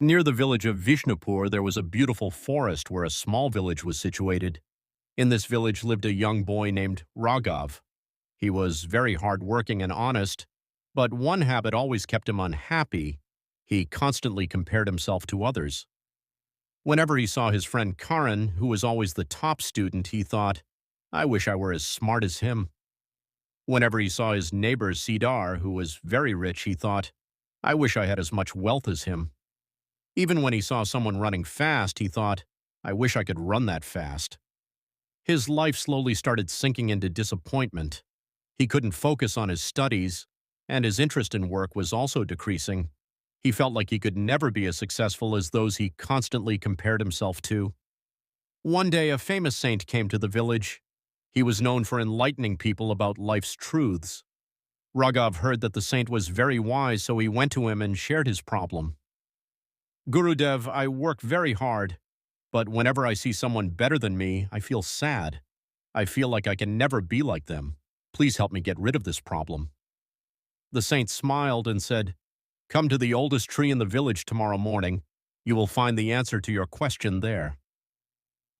Near the village of Vishnupur, there was a beautiful forest where a small village was situated. In this village lived a young boy named Raghav. He was very hardworking and honest, but one habit always kept him unhappy. He constantly compared himself to others. Whenever he saw his friend Karan, who was always the top student, he thought, I wish I were as smart as him. Whenever he saw his neighbor Sidar, who was very rich, he thought, I wish I had as much wealth as him. Even when he saw someone running fast, he thought, I wish I could run that fast. His life slowly started sinking into disappointment. He couldn't focus on his studies, and his interest in work was also decreasing. He felt like he could never be as successful as those he constantly compared himself to. One day, a famous saint came to the village. He was known for enlightening people about life's truths. Raghav heard that the saint was very wise, so he went to him and shared his problem. Gurudev, I work very hard, but whenever I see someone better than me, I feel sad. I feel like I can never be like them. Please help me get rid of this problem. The saint smiled and said, Come to the oldest tree in the village tomorrow morning. You will find the answer to your question there.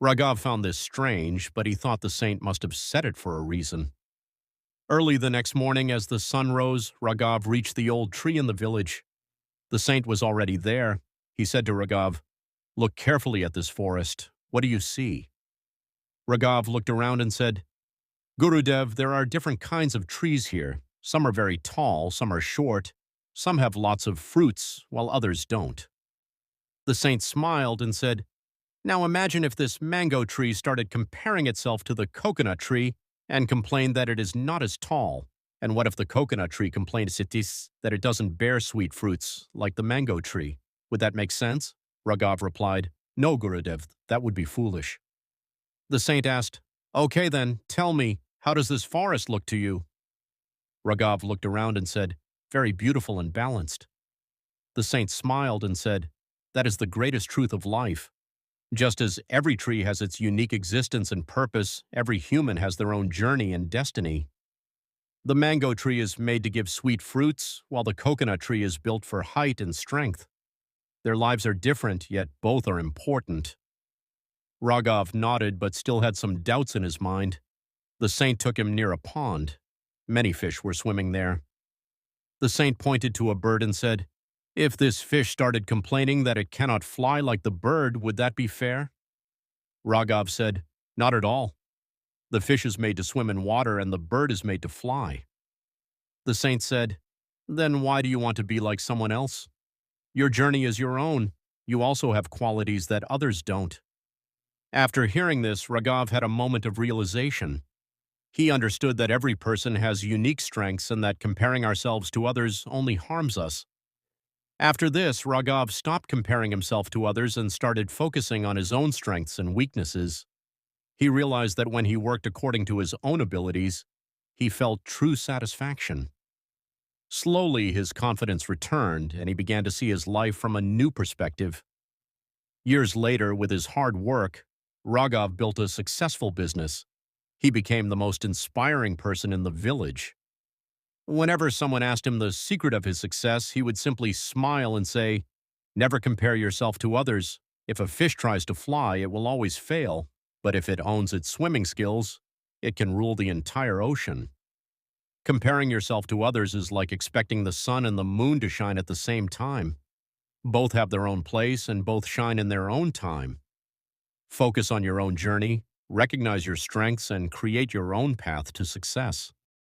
Raghav found this strange, but he thought the saint must have said it for a reason. Early the next morning, as the sun rose, Raghav reached the old tree in the village. The saint was already there. He said to Raghav, Look carefully at this forest. What do you see? Raghav looked around and said, Gurudev, there are different kinds of trees here. Some are very tall, some are short, some have lots of fruits, while others don't. The saint smiled and said, Now imagine if this mango tree started comparing itself to the coconut tree and complained that it is not as tall. And what if the coconut tree complains that it doesn't bear sweet fruits like the mango tree? Would that make sense? Raghav replied, No, Gurudev, that would be foolish. The saint asked, Okay then, tell me, how does this forest look to you? Raghav looked around and said, Very beautiful and balanced. The saint smiled and said, That is the greatest truth of life. Just as every tree has its unique existence and purpose, every human has their own journey and destiny. The mango tree is made to give sweet fruits, while the coconut tree is built for height and strength. Their lives are different, yet both are important. Raghav nodded but still had some doubts in his mind. The saint took him near a pond. Many fish were swimming there. The saint pointed to a bird and said, If this fish started complaining that it cannot fly like the bird, would that be fair? Raghav said, Not at all. The fish is made to swim in water and the bird is made to fly. The saint said, Then why do you want to be like someone else? Your journey is your own. You also have qualities that others don't. After hearing this, Raghav had a moment of realization. He understood that every person has unique strengths and that comparing ourselves to others only harms us. After this, Raghav stopped comparing himself to others and started focusing on his own strengths and weaknesses. He realized that when he worked according to his own abilities, he felt true satisfaction. Slowly, his confidence returned, and he began to see his life from a new perspective. Years later, with his hard work, Raghav built a successful business. He became the most inspiring person in the village. Whenever someone asked him the secret of his success, he would simply smile and say, Never compare yourself to others. If a fish tries to fly, it will always fail. But if it owns its swimming skills, it can rule the entire ocean. Comparing yourself to others is like expecting the sun and the moon to shine at the same time. Both have their own place and both shine in their own time. Focus on your own journey, recognize your strengths, and create your own path to success.